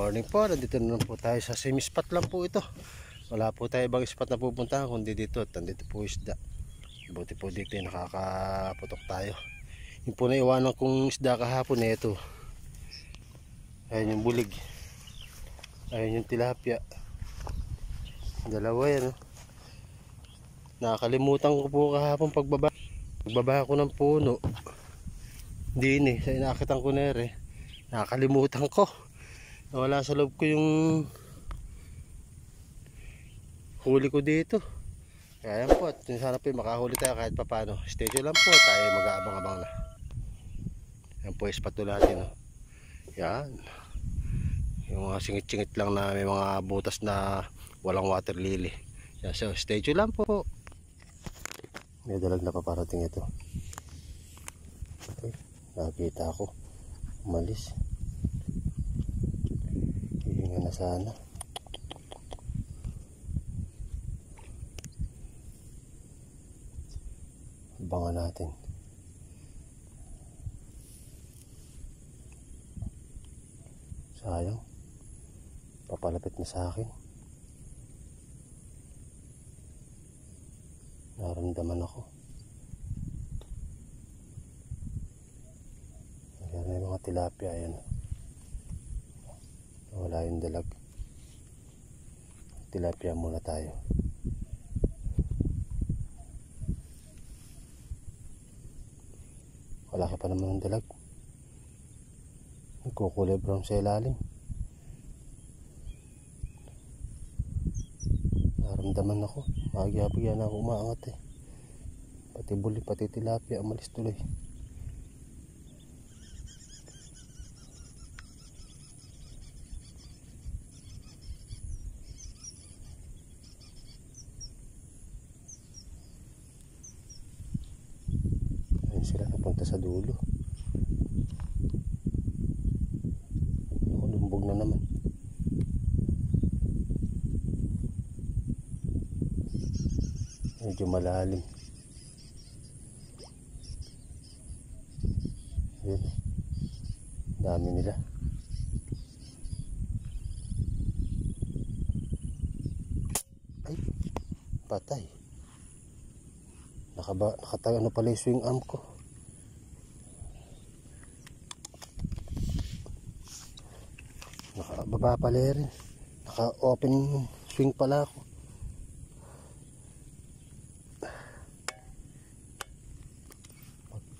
Morning po, nandito na po tayo sa same spot lang po ito. Wala po tayo ibang spot na pupuntahan kundi dito. At nandito po isda. Buti po dito nakakaputok tayo. Yung po na iwanan kong isda kahapon na ito. Ayun yung bulig. Ayun yung tilapia. Dalawa yan. Nakakalimutan ko po kahapon pagbaba ko ng puno. Hindi sa inakitan ko na rin. Nakakalimutan ko. Wala sa loob ko yung huli ko dito. Kaya yan po, at sana po makahuli tayo kahit papano. Stay tuned lang po, tayo mag-aabang-abang na. Yan po, spot natin. Yan. Yung mga singit-singit lang na may mga butas na walang water lily. Yan, so stay tuned lang po. May dalag na paparating ito. Okay. Nakita ako. Umalis. Hihinga na sana. Abangan natin. Sayang. Papalapit na sa akin. Naramdaman ako. Ayan, may mga tilapia. Ayan. Wala yung dalag. Tilapia muna tayo. Wala ka pa naman ng dalag. Nagkukulay brown sa ilalim. Naramdaman ako. Magya-bagya na ako umaangat eh. Pati buli, pati tilapia umalis tuloy. Sila napunta sa dulo. Lumbog na naman. Medyo malalim. Yun. Dami nila. Ay, patay. Nakatayo na pala yung swing arm ko. Nakababa pala rin. Naka-open swing pala ako.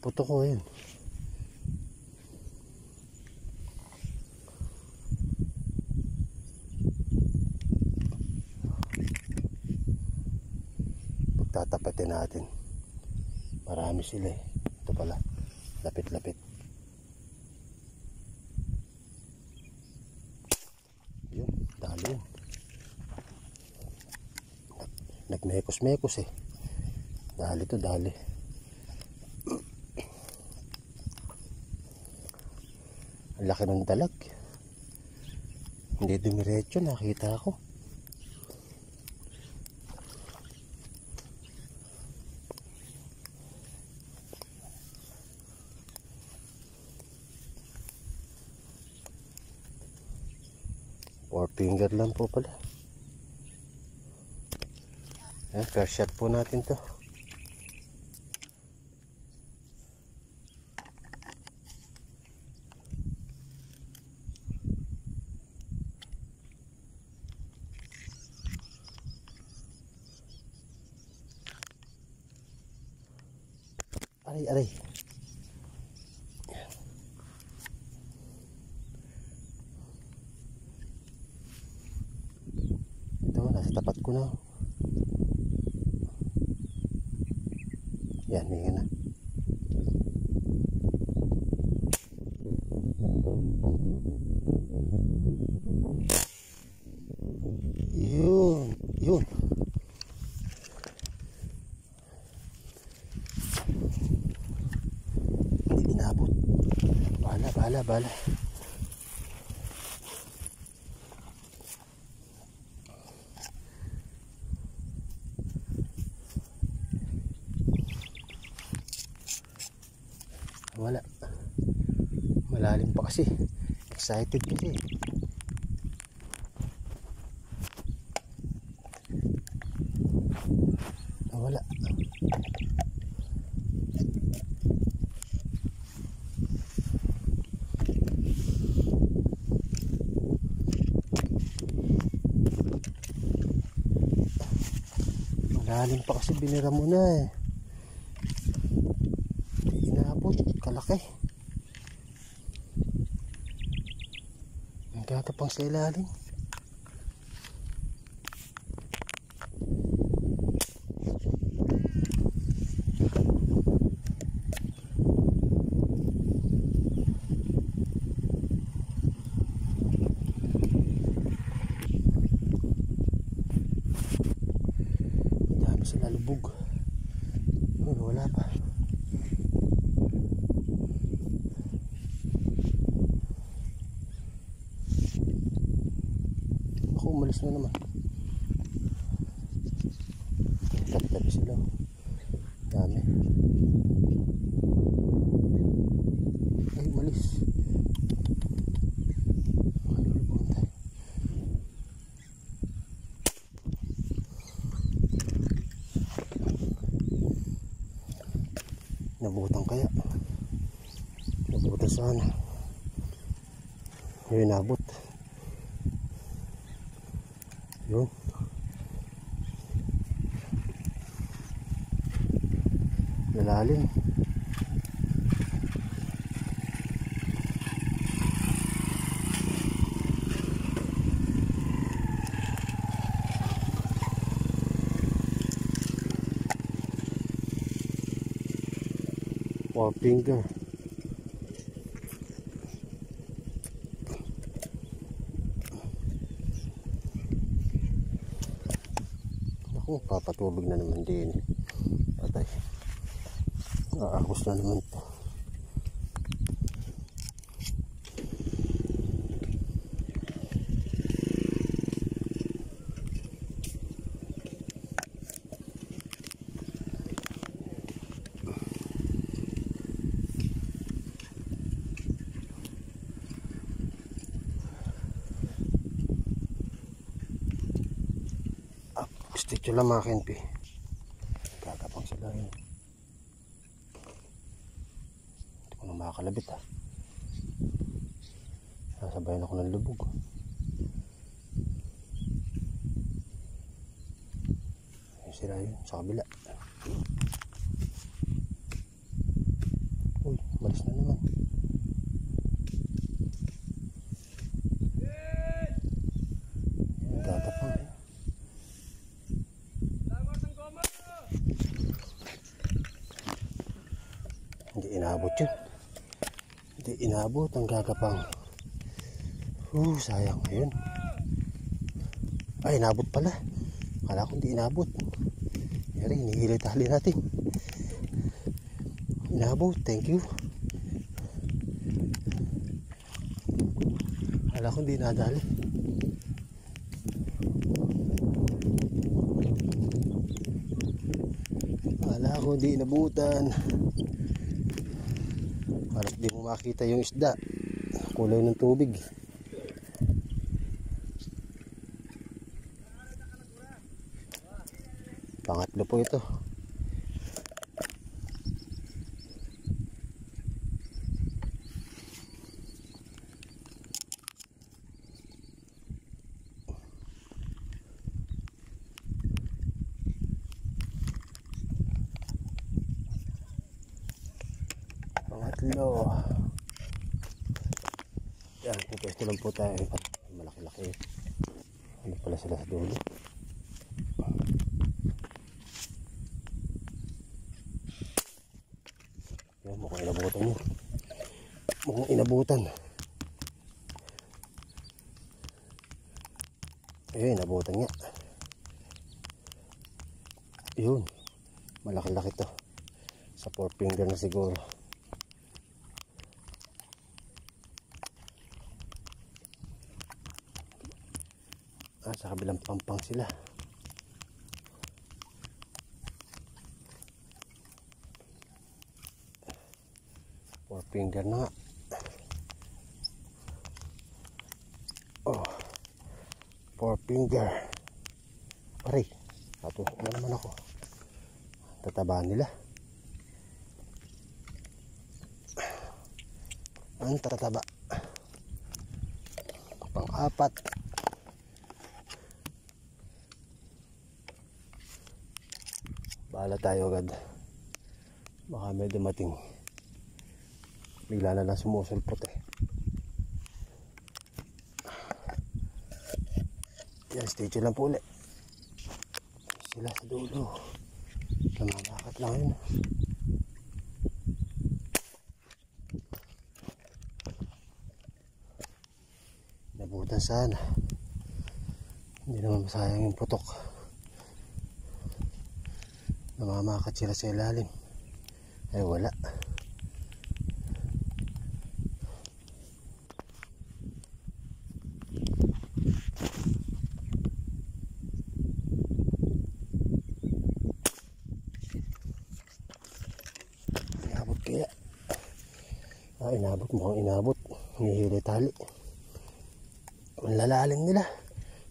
Puto ko yun. Pagtatapatin natin. Marami sila eh. Ito pala. Lapit-lapit. Yun. Dali yun. Nagmekos-mekos eh. Dali to, dali. Ang laki ng dalag. Hindi dumiretso. Nakita ako. Four finger lang po pala. Ayan, first shot po natin to. Aray, aray. Ito, nasa tapat ko na. Yan, hinga na. Yun, yun. Hindi inabot. Bala. Wala. Malalim pa kasi. Excited kasi. Wala. Malalim pa kasi binira mo na eh. Inabot, kalaki. Ang gatapang sa ilalim. Sila lubog. Wala pa. Ako, umalis na naman. Tabi-tabi sila. Dami. Ay, umalis. Nabutan kaya. Nabutan sana. Yun, nabot. Yun. Lalalim. Four finger. Ako, papatubig na naman din. Patay. Aagos na naman to. Stitch lang mga kenpi. Gagapang sila yun. Hindi ko na makakalabit ha. Sasabayan ako ng lubog. Ayun sila yun sa kabila. Uy, malis na naman. Gagapang eh. Hindi inabot yun. Hindi inabot ang gagapang. Sayang ngayon. Ay, inabot pala. Kala ko hindi inabot. Yari, hinihilay tali natin. Inabot, thank you. Kala ko hindi nadali. Kala ko hindi inabutan. Para di mo makita yung isda, kulay ng tubig. Pangatlo po ito. Pangatlo. Yan, pupwesto lang po tayo. Malaki-laki. Ano pala sila sa dulo? Yan, mukhang inabutan nyo. Mukhang inabutan. Ayun, inabutan nga. Yun. Malaki-laki to. Sa four finger na siguro. Sa kabilang pampang sila. Four finger na nga. Oh, four finger. Pare, natutok na naman ako. tataba nila. Ang tataba. Pang-apat. Bahala tayo agad. Baka may dumating. Bigla na lang sumusulpot eh. Yan, statue lang po ulit. Sila sa dulo. Namamakat lang yun. Nabutan sana. Hindi naman masayang yung putok. Namamakat sila sa ilalim. Ay wala. Inabot kaya. Inabot, mukhang inabot. Hihili tali. Ang lalalim nila.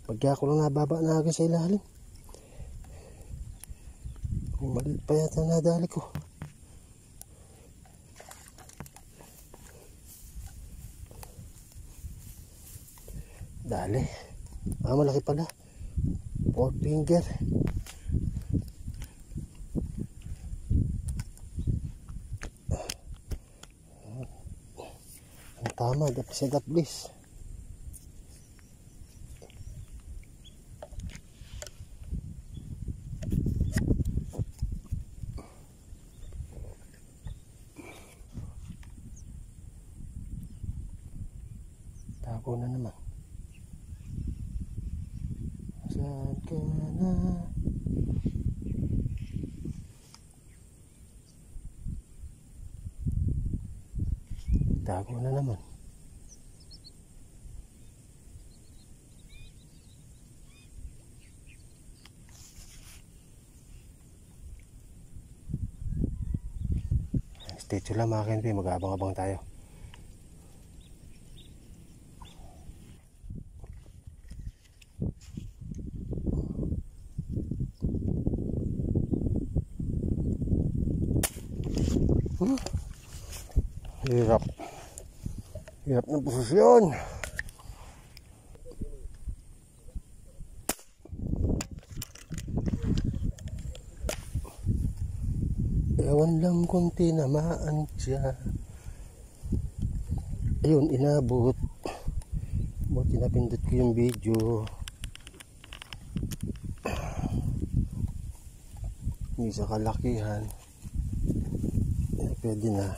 Pagka ako lang nababa na agad sa ilalim. Maliit pa yata nadali ko. Dali. Malaki pala. 4 finger. Ang tama. Dapat please. Tago na naman. Saan ka na? Tago na naman. Statue lang mga Kenpi. Mag-abang-abang tayo. Hirap. Hirap ng posisyon. Ewan lang kung tinamaan siya. Ayun, inabot. Buti napindot ko yung video. Hindi sa kalakihan. Pwede na.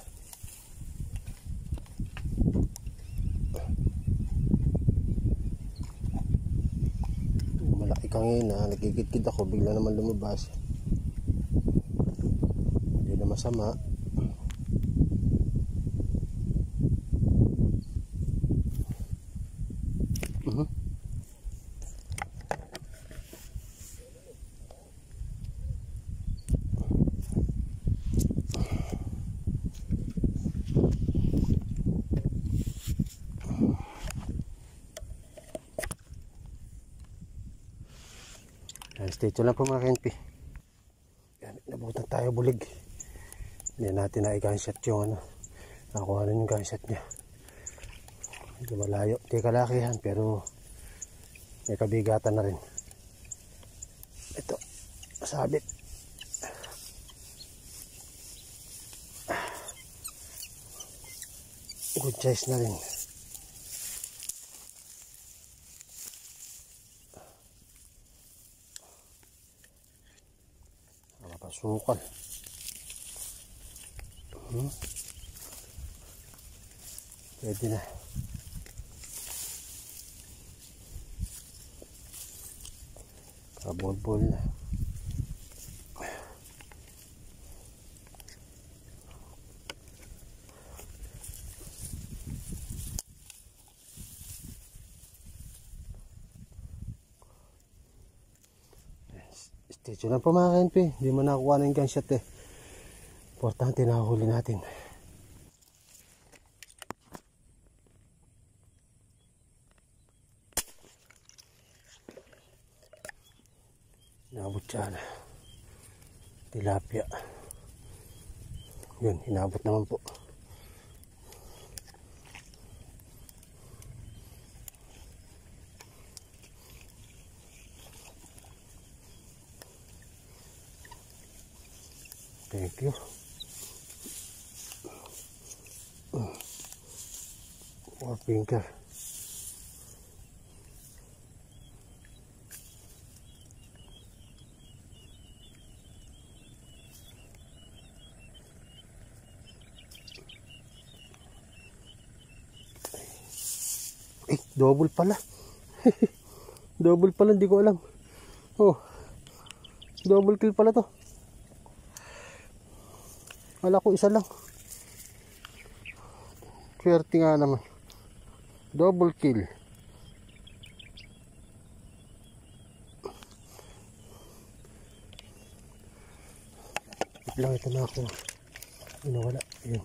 Malaki kangina, nagigit-git ako, bigla naman lumabas. Hindi na masama. Statue lang po mga Kenpi. Yan, nabutan tayo bulig. Hindi natin na i-gunshot yung ano. Nakuha na yung gunshot niya. Hindi malayo. Hindi kalakihan pero may kabigatan na rin. Ito. Sabit. Good size na rin. Sukal. Pwede na. Kabol-bol na. Statue lang po mga Kenpi. Hindi mo nakuha na yung gunshot eh. Importante nakahuli natin. Nabot siya na. tilapia. Yun, inabot naman po. Thank you. Four finger. Double pala. Double pala, hindi ko alam. Oh. Double kill pala to. Wala ko isa lang. Swerte nga naman. Double kill. Lang ito na ako. Wala. Ayun.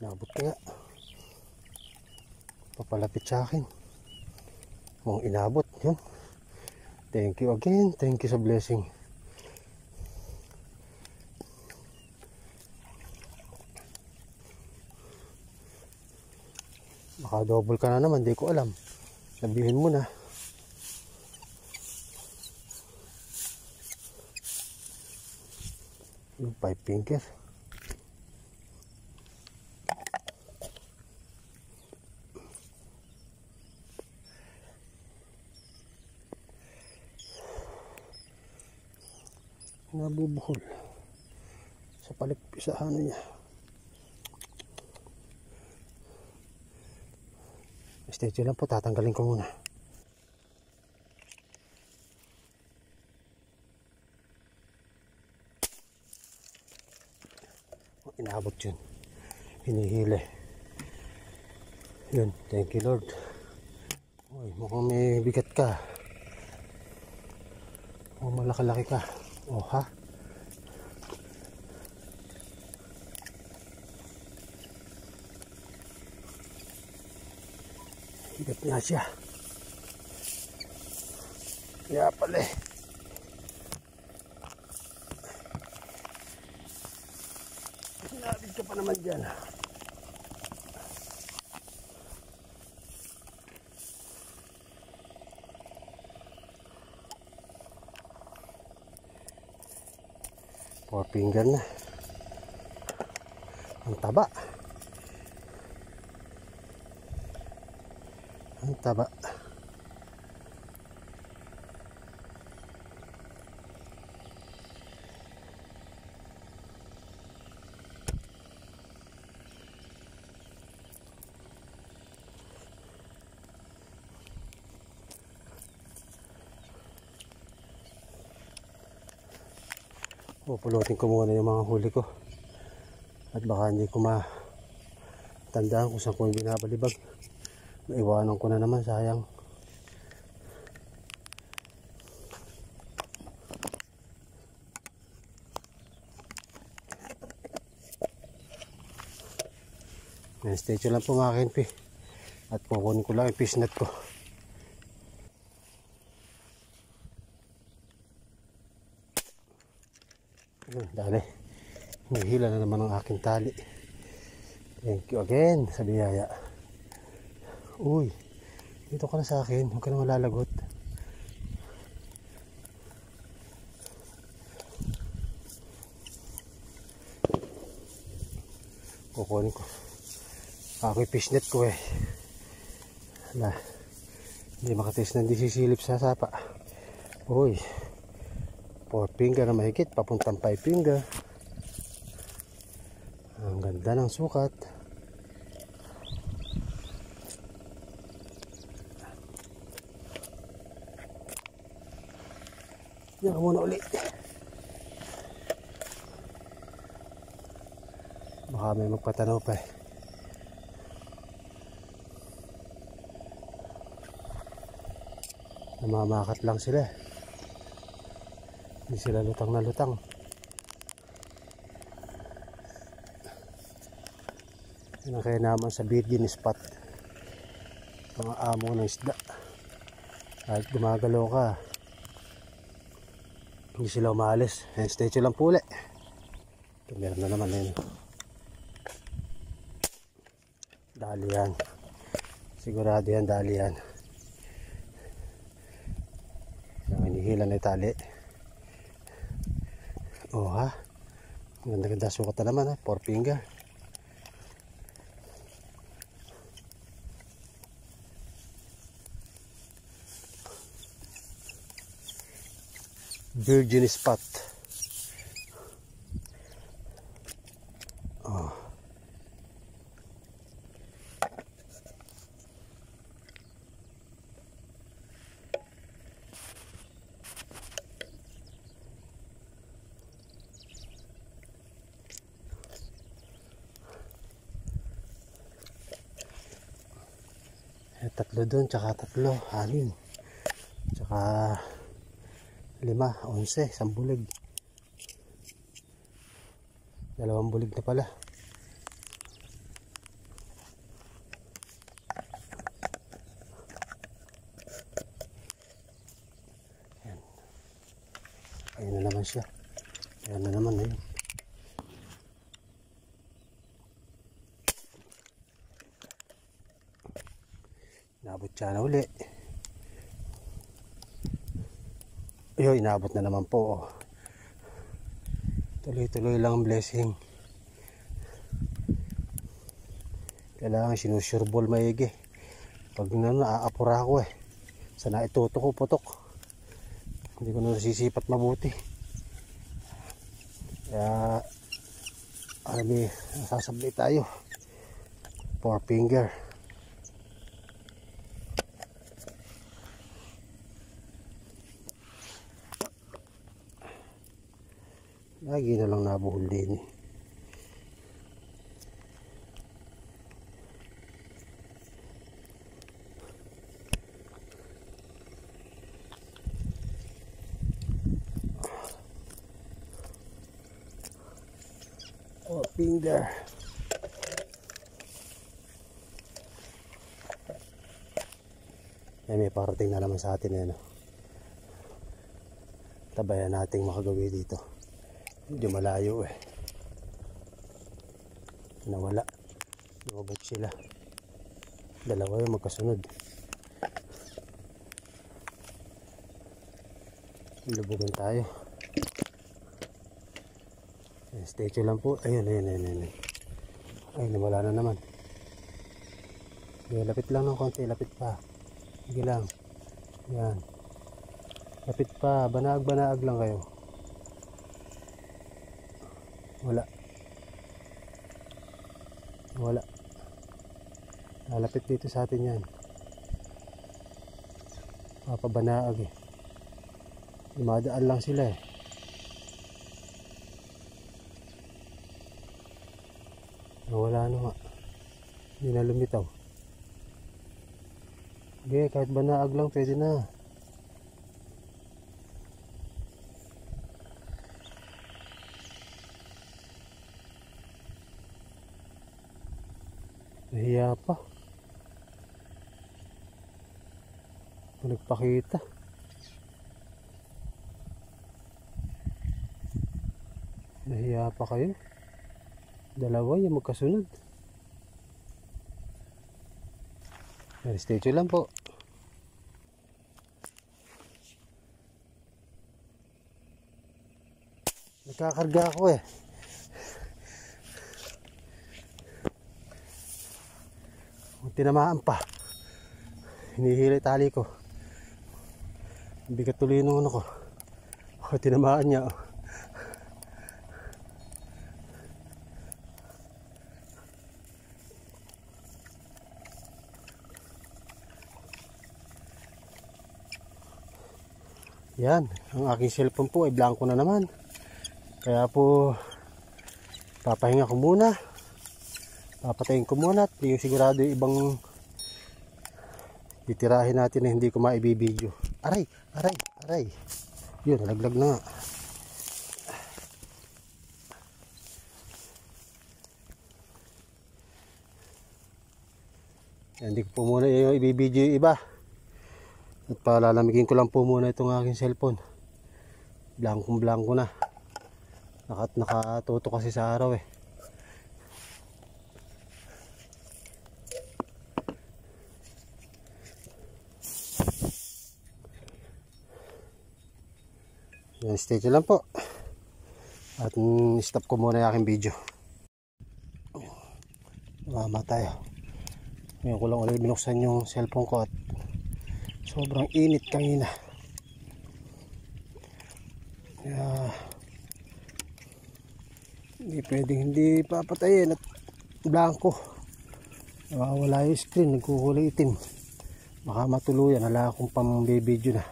Nabot ka nga. Papalapit sa akin. Kung inabot. Yun. Thank you again. Thank you sa blessing. Baka double ka na naman. Di ko alam. Sabihin mo na. Yung 5 finger. Nabubuhol sa palikpisahan niya. Statue lang po, tatanggalin ko muna. Inabot yun, hinihili yun. Thank you Lord. Uy, mukhang may bigat ka. O malaki-laki ka. Oh ha? Higat nga siya. Kaya pala eh. Sinabit ka pa naman dyan. Four finger na. Ang taba. Ang taba. Pupulutin ko muna yung mga huli ko. At baka hindi ko matandaan kung saan ko yung binabalibag. Maiwanan ko na naman, sayang. Statue lang po mga kinpi. At kukunin ko lang yung fish net ko. Dali, nahihila na naman ang aking tali. Thank you again sa biyaya. Uy, dito ka na sa akin, huwag ka na malalagot. Kukunin ko ako yung fishnet ko eh. Hala, hindi makatis na hindi sisilip sa sapa. Uy, 4 finger na mahigit, papuntang 5 finger. Ang ganda ng sukat. Yan muna ulit. Baka may magpatanaw pa eh. Namamakat lang sila. Hindi sila lutang na lutang. Yan ang kaya naman sa virgin spot. Mga amo ng isda. Kahit gumagalaw ka, hindi sila umalis. Ayan, statue lang po ulit. Ito, meron na naman yun. Dali yan. Sigurado yan, dali yan. Ang hinihila na yung tali. Oh ha. Ganda-ganda sukat na naman ha. 4 finger. Virgin spot. Oh. Tatlo doon, tsaka tatlo, 6, tsaka 5, 11, 10 bulig. 2 bulig na pala. Ayan. Ayun na naman siya. Ayan na naman ayun. Inabot siya na uli. Ayun, inabot na naman po. Tuloy-tuloy lang ang blessing. Kailangan sinusureball maigi. Pag naaapura ako sana ituto ko putok. Hindi ko na nasisipat mabuti. Kaya nasasabli tayo. 4 finger. Lagi na lang nabuhol din. Oh, finger. May parating na naman sa atin no? Tabayan nating makagawi dito. Medyo malayo nawala. Lumabot sila. Dalawa yung magkasunod. Lubugan tayo. Statue lang po. Ayun. Ay, nawala na naman. Lapit lang ng konti. Lapit pa. Sige lang. Yan. Lapit pa. Banaag lang kayo. Wala. Lalapit dito sa atin yan. Papabanaag Dumadaan lang sila Nawala na nga. Hindi na lumitaw. Okay, kahit banaag lang pwede na. Nahiya pa. Nagpakita. Nahiya pa kayo. Dalawa yung magkasunod. Statue lang po. Nagkakarga ako tinamaan pa. Hinihila tali ko. Bigat tuloy nung ano ko. Tinamaan niya. Yan, ang aking cellphone po ay blanco na naman. Kaya po papahinga ko muna. Papatayin ko muna at hindi sigurado yung ibang titirahin natin na hindi ko maibibideo. Aray. Yun, nalaglag na nga. Hindi ko po muna yung ibibideo yung iba. At palalamigin ko lang po muna itong aking cellphone. Blankong-blanko na. Nakatuto kasi sa araw eh. Yan, stay lang po. At stop ko muna yung aking video. Mama tayo. Ngayon ko lang ulit binuksan yung cellphone ko at sobrang init kanina. Hindi pwedeng hindi papatayin at blanco. Nawawala yung screen, nagkukulay itim. Baka matuluyan, hala akong pang-video na.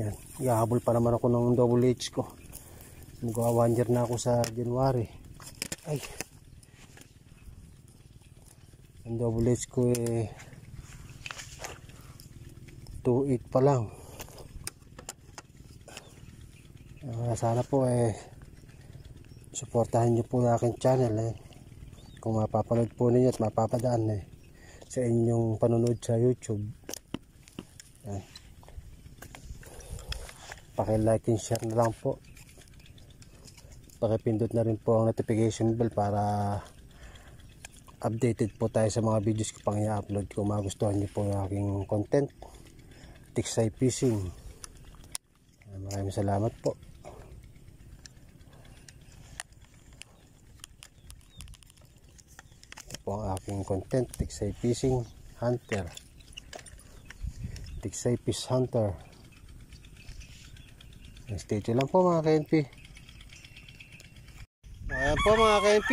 Yan, gahabol pa naman ako ng double H ko. Magawa 1 year na ako sa January. Ay, ang double H ko eh 2.8 pa lang. Sana po suportahan nyo po yung aking channel kung mapapanood po ninyo at mapapadaan sa inyong panonood sa YouTube. Paki-like and share na lang po. Pakipindot na rin po ang notification bell para updated po tayo sa mga videos ko pang i-upload. Kung magustuhan nyo po yung aking content, Tiksay Fishing. Maraming salamat po. Ito po ang aking content, Tiksay Fishing Hunter. Tiksay Fish Hunter. Stay tuned lang po mga KNP. Ayan po mga KNP,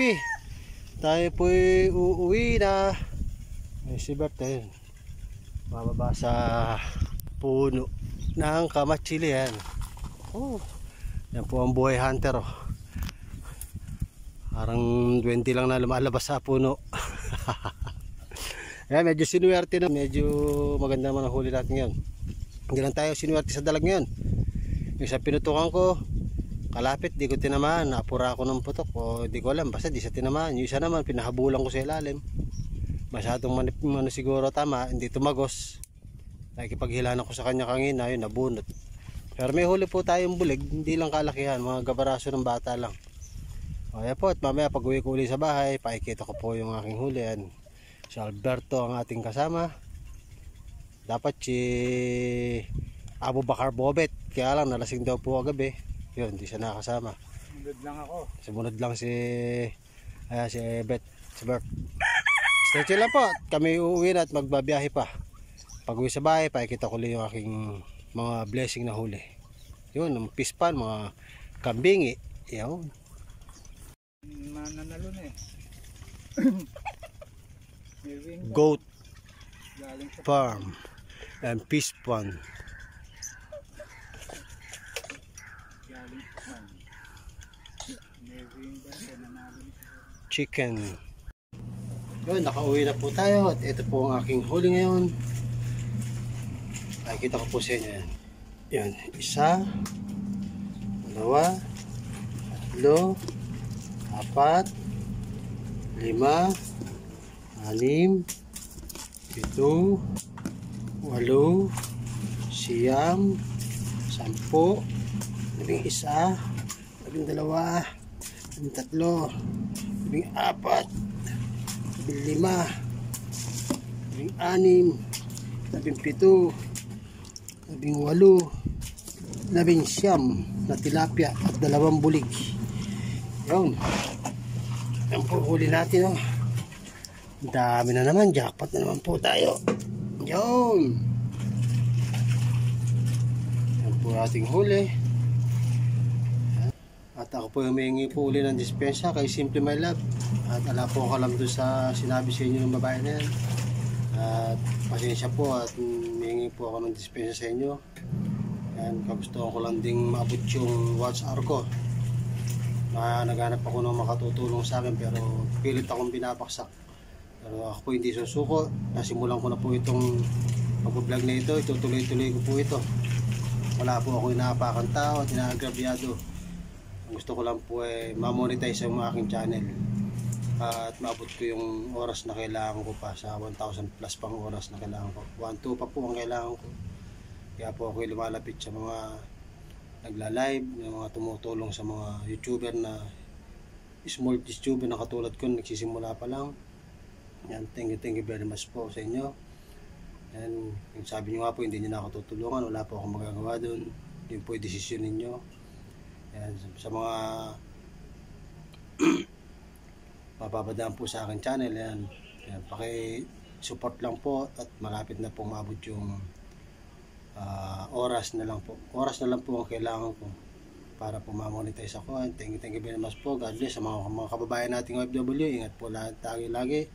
tayo po uuwi na. Si Bert ayun, bababa sa puno ng kamatsili yan. Yan po ang buhay hunter oh. Parang 20 lang na lumalabas sa puno. Ayan, medyo sinuwerte na. Medyo maganda naman ang huli natin ngayon. Hindi lang tayo sinuwerte sa dalag ngayon. Yung sa pinutukan ko, kalapit, di ko tinamaan. Napura ako ng putok o di ko alam, basta di sa tinamaan. Yung isa naman, pinahabulan ko sa ilalim. Masyadong siguro tama, hindi tumagos. Nakikipaghilan ako sa kanya kanina, yun, nabunot. Pero may huli po tayong bulig, hindi lang kalakihan, mga gabaraso ng bata lang. O yan po, at mamaya pag uwi ko uli sa bahay, pakikita ko po yung aking huli. Yan. Si Alberto ang ating kasama. Dapat si Abu Bakar Bobet, kaya lang nalasing daw po kagabi. Yun, hindi siya nakasama. Sumunod lang ako. Sumunod lang si Bet, si Bert. Stay tuned lang po, kami uuwi na at magbabiyahe pa. Pag uwi sa bahay, pakikita ko ulit yung aking mga blessing na huli. Yun, mga pispan, mga kambingi. Yun. Mananalo na Goat farm and pispan. Chicken. Yun, nakauwi na po tayo at ito po ang aking huli ngayon. Nakikita ko po sa inyo yan. Yan, 1, 2, 3, 4, 5, 6, 7, 8, 9, 10, 11, 12, 13, 14, 15, 16, 17, 18, 19, na tilapia at 2 bulig. Yun. Yan po huli natin oh. Dami na naman, jackpot na naman po tayo. Yun. Yan po ating huli. At ako po humingi po uli ng dispensa kay Simple My Love. At ala po ako alam doon sa sinabi sa inyo ng babae na yan. At pasensya po at humingi po ako ng dispensa sa inyo. Yan, kagustuhan ko lang ding maabot yung watch hour ko. Naghanap ako ng makatutulong sa akin pero pilit akong binabaksak. Pero ako po hindi susuko. Nasimulan ko na po itong mag-vlog na ito. Itutuloy-tuloy ko po ito. Wala po ako inaapakan tao at inaagrabyado. Gusto ko lang po ma-monetize ang aking channel. at maabot ko yung oras na kailangan ko pa sa 1,000 plus pang oras na kailangan ko. 1,2 pa po ang kailangan ko. Kaya po ako lumalapit sa mga nagla-live, yung mga tumutulong sa mga YouTuber na small YouTuber na katulad ko, nagsisimula pa lang. Yan, thank you very much po sa inyo. And yung sabi nyo nga po, hindi nyo na ako tutulungan, wala po akong magagawa doon. Yun po yung desisyon ninyo. Yan, sa mga mapapadaan po sa akin channel, yan, paki-support lang po at malapit na po maabot yung oras na lang po ang kailangan ko para po ma-monetize ako. And thank you very much po. God bless sa mga kababayan nating OFW. Ingat po lahat lagi.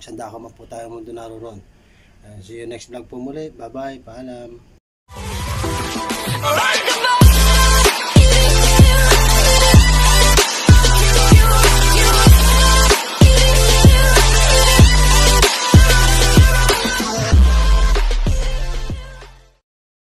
Sanda ka man po tayo mundo naroon. See you next vlog po muli. Bye bye, paalam.